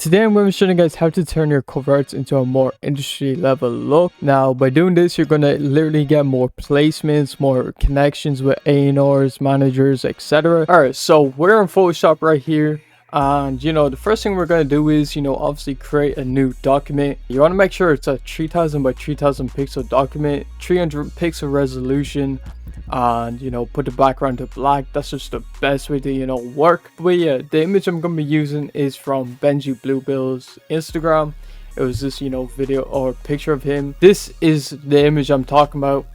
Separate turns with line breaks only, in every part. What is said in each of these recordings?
today I'm going to show you guys how to turn your cover arts into a more industry level look. Now by doing this, you're going to literally get more placements, more connections with A&Rs, managers, etc. Alright, so we're in Photoshop right here. And the first thing we're going to do is obviously create a new document. You want to make sure it's a 3000 by 3000 pixel document, 300 pixel resolution, and put the background to black. That's just the best way to work. But yeah, the image I'm going to be using is from Benji Bluebill's Instagram. It was this video or picture of him. This is the image I'm talking about.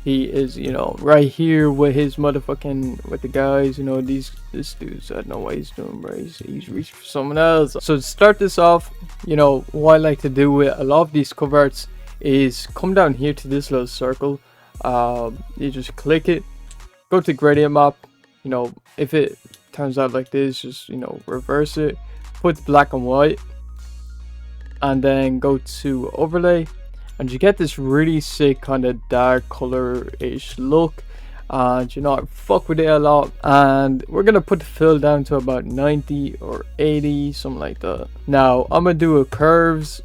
He is right here with his motherfucking with the guys. This dude's, I don't know what he's doing, bro. He's reaching for someone else. So to start this off, what I like to do with a lot of these cover arts is come down here to this little circle. You just click it, go to gradient map. If it turns out like this, just reverse it, put black and white, and then go to overlay, and you get this really sick kind of dark color-ish look. And I fuck with it a lot. And we're gonna put the fill down to about 90 or 80, something like that. Now I'm gonna do a curves,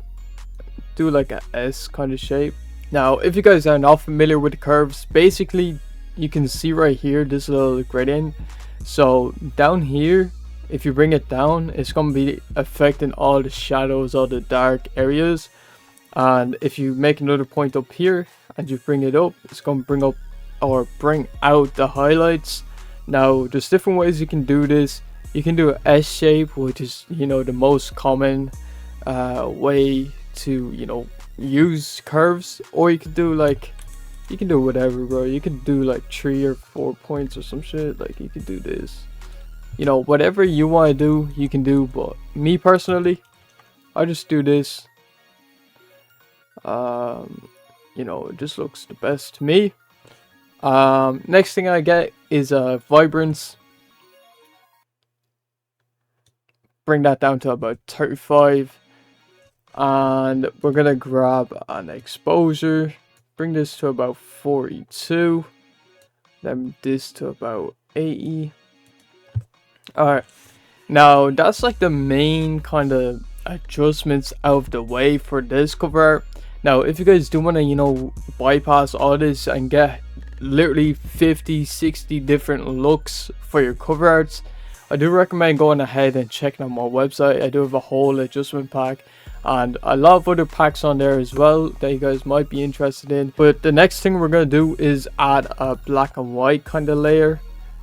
do like a S kind of shape. Now if you guys are not familiar with the curves, basically you can see right here this little gradient. So down here, if you bring it down, it's gonna be affecting all the shadows, all the dark areas. And if you make another point up here and you bring it up, it's going to bring up or bring out the highlights. Now there's different ways you can do this. You can do an S shape, which is the most common way to use curves, or you can do whatever, bro. You can do like 3 or 4 points or some shit. Like you can do this, whatever you want to do you can do. But me personally, I just do this. It just looks the best to me. Next thing I get is vibrance. Bring that down to about 35, and we're gonna grab an exposure, bring this to about 42, then this to about 80. Alright, now that's like the main kind of adjustments out of the way for this cover art. Now if you guys do want to bypass all this and get literally 50-60 different looks for your cover arts, I do recommend going ahead and checking out my website. I do have a whole adjustment pack and a lot of other packs on there as well that you guys might be interested in. But the next thing we're going to do is add a black and white kind of layer.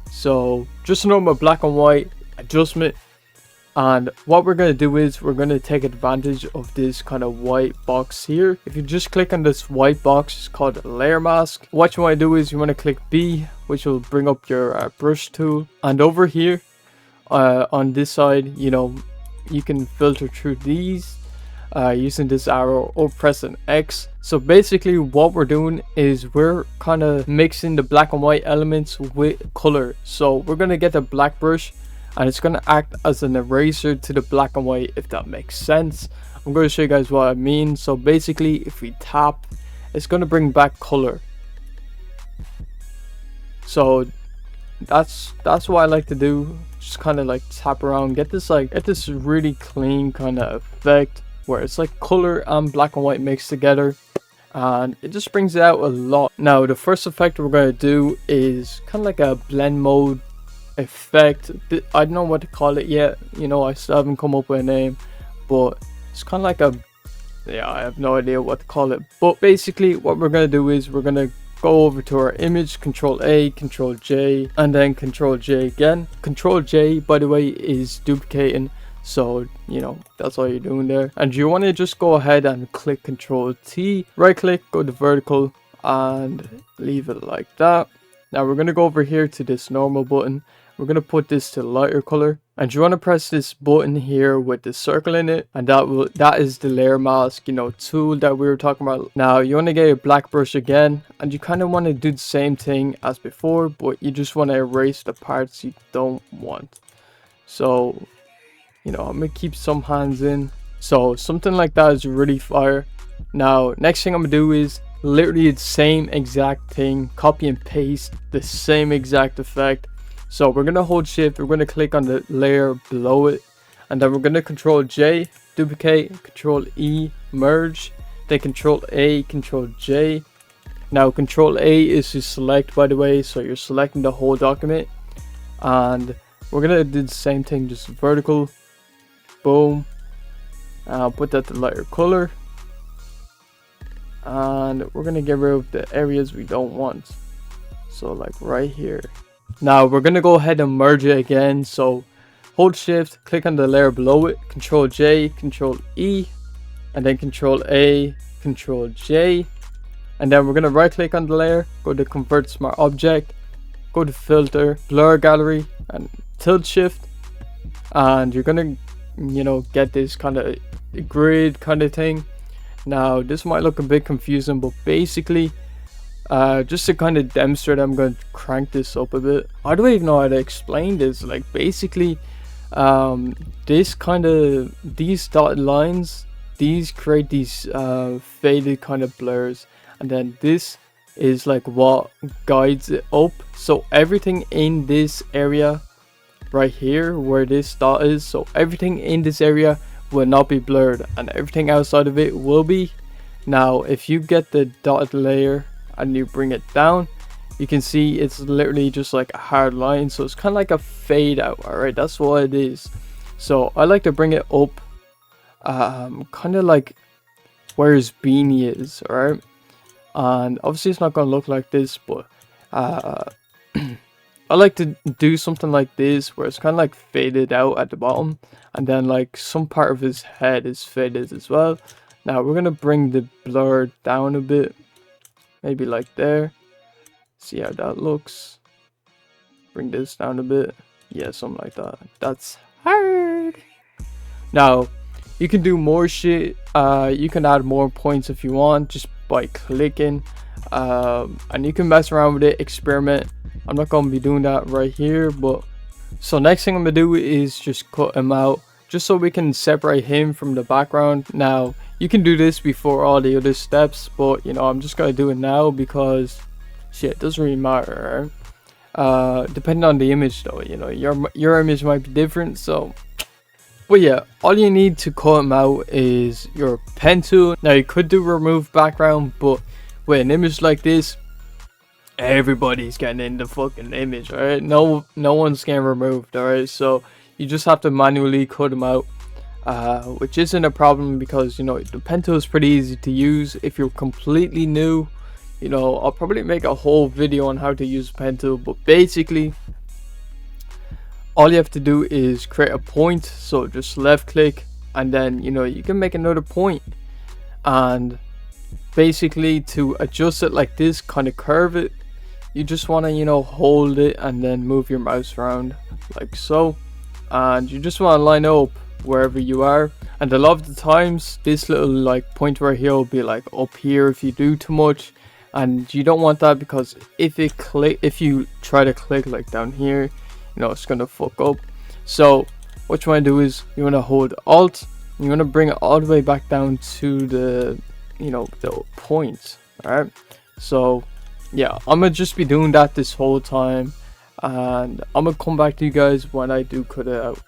So just a normal black and white adjustment. And what we're going to do is we're going to take advantage of this kind of white box here. If you just click on this white box, it's called layer mask. What you want to do is you want to click B, which will bring up your brush tool. And over here on this side, you can filter through these using this arrow or pressing X. So basically what we're doing is we're kind of mixing the black and white elements with color. So we're going to get the black brush, and it's going to act as an eraser to the black and white, if that makes sense. I'm going to show you guys what I mean. So basically if we tap, it's going to bring back color. So that's what I like to do. Just kind of like tap around, get this really clean kind of effect where it's like color and black and white mixed together, and it just brings it out a lot. Now the first effect we're going to do is kind of like a blend mode effect. I don't know what to call it yet. I still haven't come up with a name, but it's kind of like I have no idea what to call it. But basically what we're going to do is we're going to go over to our image, Control A, Control J, and then Control J again. Control J, by the way, is duplicating. So that's all you're doing there. And you want to just go ahead and click Control T, right click, go to vertical, and leave it like that. Now we're going to go over here to this normal button. We're going to put this to lighter color, and you want to press this button here with the circle in it, and that is the layer mask tool that we were talking about. Now you want to get your black brush again, and you kind of want to do the same thing as before, but you just want to erase the parts you don't want. So I'm gonna keep some hands in. So something like that is really fire. Now next thing I'm gonna do is literally the same exact thing, copy and paste the same exact effect. So we're gonna hold shift, we're gonna click on the layer below it, And then we're going to Control J, duplicate, Control E, merge, then Control A, Control J. Now Control A is to select, by the way, so you're selecting the whole document. And we're going to do the same thing, just vertical, boom. Put that to lighter color. And we're going to get rid of the areas we don't want. So like right here. Now we're going to go ahead and merge it again. So hold shift, click on the layer below it, Control J, Control E, and then Control A, Control J. And then we're going to right click on the layer, go to convert smart object, go to filter, blur gallery, and tilt shift. And you're going to, get this kind of grid kind of thing. Now this might look a bit confusing, but basically, just to kind of demonstrate, I'm going to crank this up a bit. I don't even know how to explain this. Like basically, these dotted lines, these create these faded kind of blurs, and then this is like what guides it up. So everything in this area right here where this dot is, so everything in this area will not be blurred and everything outside of it will be. Now if you get the dotted layer and you bring it down, you can see it's literally just like a hard line, so it's kind of like a fade out. All right, that's what it is. So I like to bring it up kind of like where his beanie is. All right, and obviously it's not gonna look like this, but I like to do something like this where it's kind of like faded out at the bottom, and then like some part of his head is faded as well. Now we're gonna bring the blur down a bit, maybe like there. See how that looks. Bring this down a bit. Yeah, something like that. That's hard. Now you can do more shit. You can add more points if you want, just by clicking, and you can mess around with it, experiment. I'm not going to be doing that right here, but so next thing I'm going to do is just cut him out, just so we can separate him from the background. Now you can do this before all the other steps, but I'm just going to do it now because shit, it doesn't really matter, right? Depending on the image though, your image might be different. So but yeah, all you need to cut him out is your pen tool. Now you could do remove background, but with an image like this, everybody's getting in the fucking image, alright? No one's getting removed, alright? So you just have to manually cut them out, which isn't a problem because the pen tool is pretty easy to use. If you're completely new, I'll probably make a whole video on how to use pen tool, but basically all you have to do is create a point. So just left click, and then you can make another point, and basically to adjust it like this, kind of curve it, you just want to hold it and then move your mouse around like so, and you just want to line up wherever you are. And a lot of the times this little like point right here will be like up here if you do too much, and you don't want that, because if you try to click like down here, it's gonna fuck up. So what you want to do is you want to hold Alt, you want to bring it all the way back down to the the point. All right, so yeah, I'm gonna just be doing that this whole time, and I'm gonna come back to you guys when I do cut it out.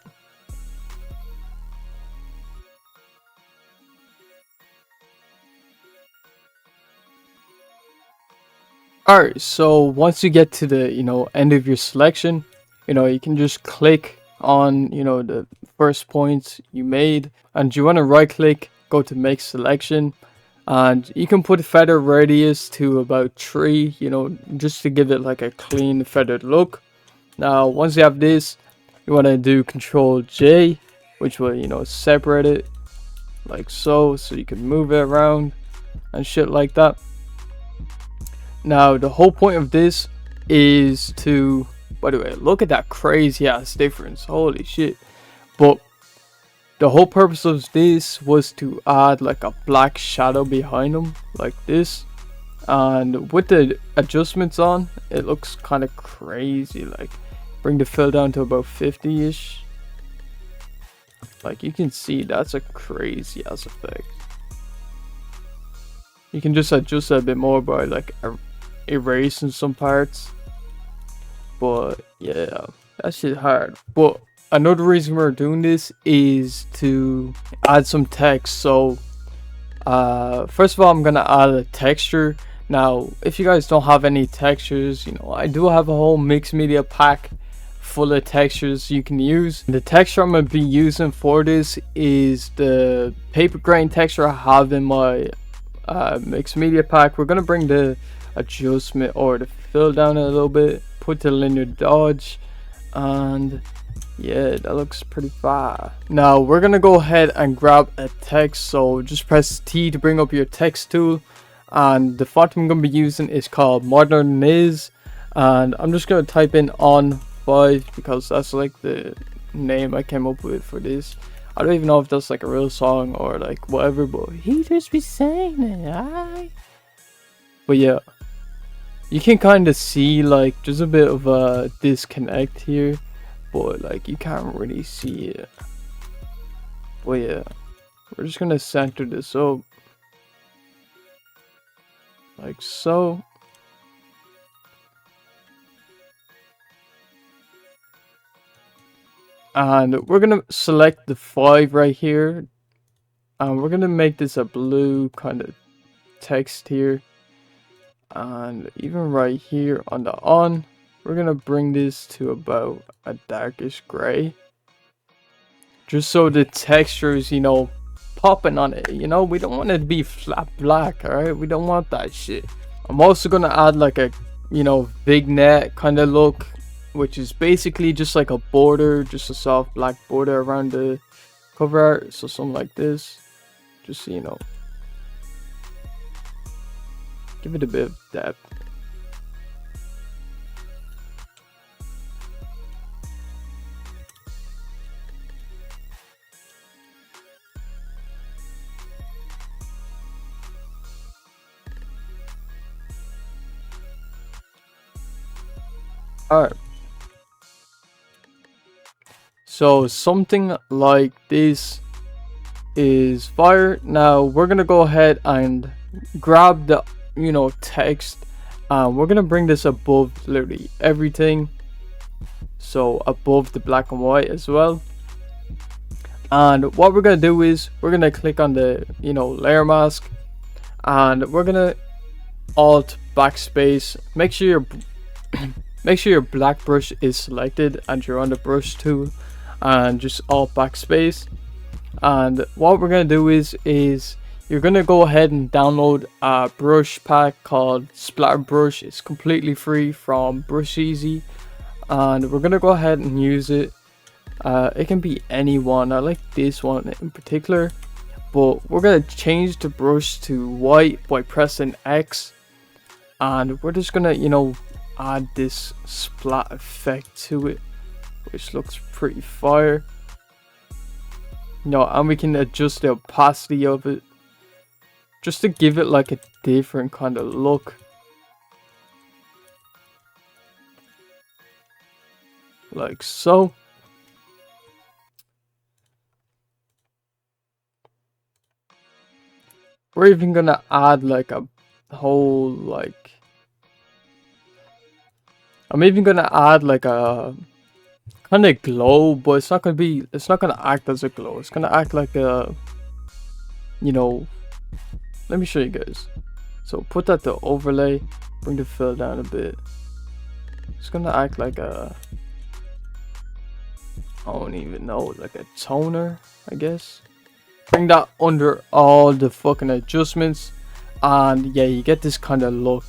Alright, so once you get to the end of your selection, you can just click on the first point you made, and you want to right click, go to make selection, and you can put feather radius to about 3, just to give it like a clean feathered look. Now once you have this, you want to do Control J, which will separate it like so you can move it around and shit like that. Now the whole point of this is to, by the way, look at that crazy ass difference, holy shit. But the whole purpose of this was to add like a black shadow behind them like this, and with the adjustments on, it looks kind of crazy. Like bring the fill down to about 50-ish, like you can see that's a crazy ass effect. You can just adjust it a bit more by like erasing some parts, but yeah, that shit hard. But another reason we're doing this is to add some text. So first of all, I'm gonna add a texture. Now if you guys don't have any textures, you know, I do have a whole mixed media pack full of textures you can use. The texture I'm gonna be using for this is the paper grain texture I have in my mixed media pack. We're gonna bring the adjustment or the fill down a little bit, put the linear dodge, and yeah, that looks pretty fire. Now we're gonna go ahead and grab a text. So just press T to bring up your text tool, and the font I'm gonna be using is called Moderniz, and I'm just gonna type in on 5 because that's like the name I came up with for this. I don't even know if that's like a real song or like whatever, but he just be saying it. But yeah, you can kind of see like there's a bit of a disconnect here, but like you can't really see it. But yeah, we're just gonna center this up like so. And we're gonna select the 5 right here, and we're gonna make this a blue kind of text here, and even right here on the on, we're gonna bring this to about a darkish gray, just so the texture is, you know, popping on it. You know, we don't want it to be flat black. All right, we don't want that shit. I'm also gonna add like a, you know, vignette kind of look, which is basically just like a border, just a soft black border around the cover art. So something like this, just so you know, give it a bit of depth. Alright, so something like this is fire. Now we're gonna go ahead and grab the, you know, text, we're gonna bring this above literally everything, so above the black and white as well. And what we're gonna do is we're gonna click on the, you know, layer mask, and we're gonna alt backspace. Make sure your make sure your black brush is selected and you're on the brush tool, and just alt backspace. And what we're gonna do is you're gonna go ahead and download a brush pack called Splatter Brush. It's completely free from Brush Easy, and we're gonna go ahead and use it. It can be any one. I like this one in particular, but we're gonna change the brush to white by pressing X, and we're just gonna, you know, add this splat effect to it, which looks pretty fire. You know, and we can adjust the opacity of it just to give it like a different kind of look, like so. We're even gonna add like a whole like, I'm even gonna add like a kind of glow, but it's not gonna act as a glow. It's gonna act like a, you know, let me show you guys. So put that to overlay, bring the fill down a bit. It's gonna act like a, I don't even know, like a toner, I guess. Bring that under all the fucking adjustments, and yeah, you get this kind of look.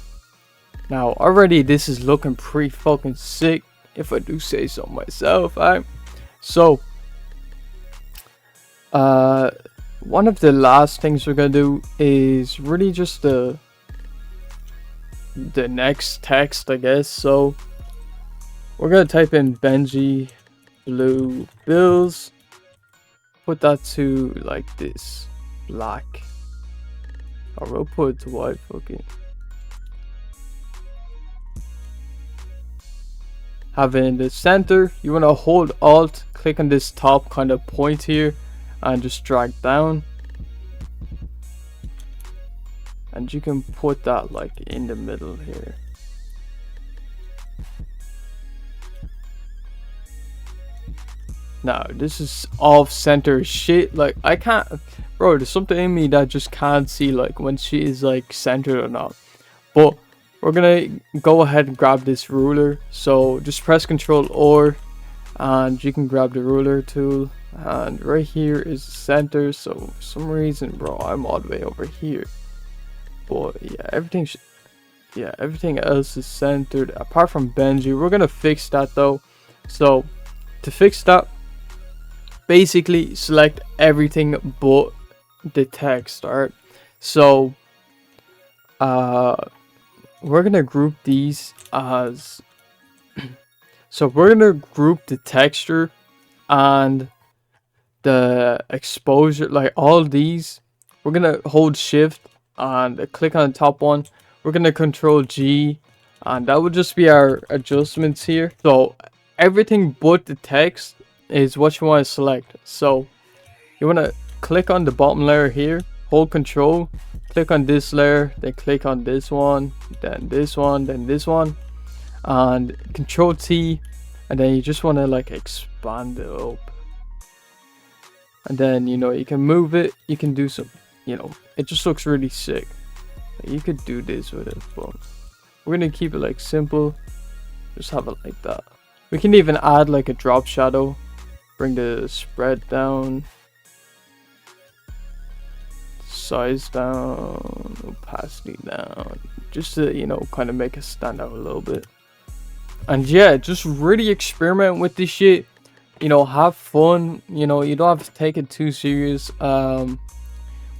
Now already this is looking pretty fucking sick, if I do say so myself. Alright, so one of the last things we're gonna do is really just the next text, I guess. So we're gonna type in Benji blue bills, put that to like this black, or we'll put it to white. Fucking have it in the center. You want to hold alt, click on this top kind of point here, and just drag down, and you can put that like in the middle here. Now this is off center shit. Like I can't, bro, there's something in me that just can't see like when she is like centered or not. But we're gonna go ahead and grab this ruler. So just press Control or, and you can grab the ruler tool. And right here is the center. So for some reason, bro, I'm all the way over here. But yeah, everything else is centered apart from Benji. We're gonna fix that though. So to fix that, basically select everything but the text. Alright, so we're gonna group these as so we're gonna group the texture and the exposure, like all these. We're gonna hold shift and click on the top one. We're gonna Control G, and that would just be our adjustments here. So everything but the text is what you want to select. So you want to click on the bottom layer here, hold Control, click on this layer, then click on this one, then this one, then this one, and Control T, and then you just want to like expand it up. And then, you know, you can move it, you can do some, you know, it just looks really sick. You could do this with it, but we're gonna keep it like simple, just have it like that. We can even add like a drop shadow, bring the spread down, size down, opacity down, just to, you know, kind of make it stand out a little bit. And yeah, just really experiment with this shit, you know, have fun, you know, you don't have to take it too serious.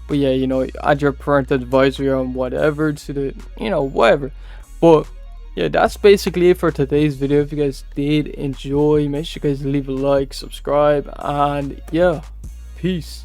But yeah, you know, add your parental advisory on whatever to the, you know, whatever. But yeah, that's basically it for today's video. If you guys did enjoy, make sure you guys leave a like, subscribe, and yeah, peace.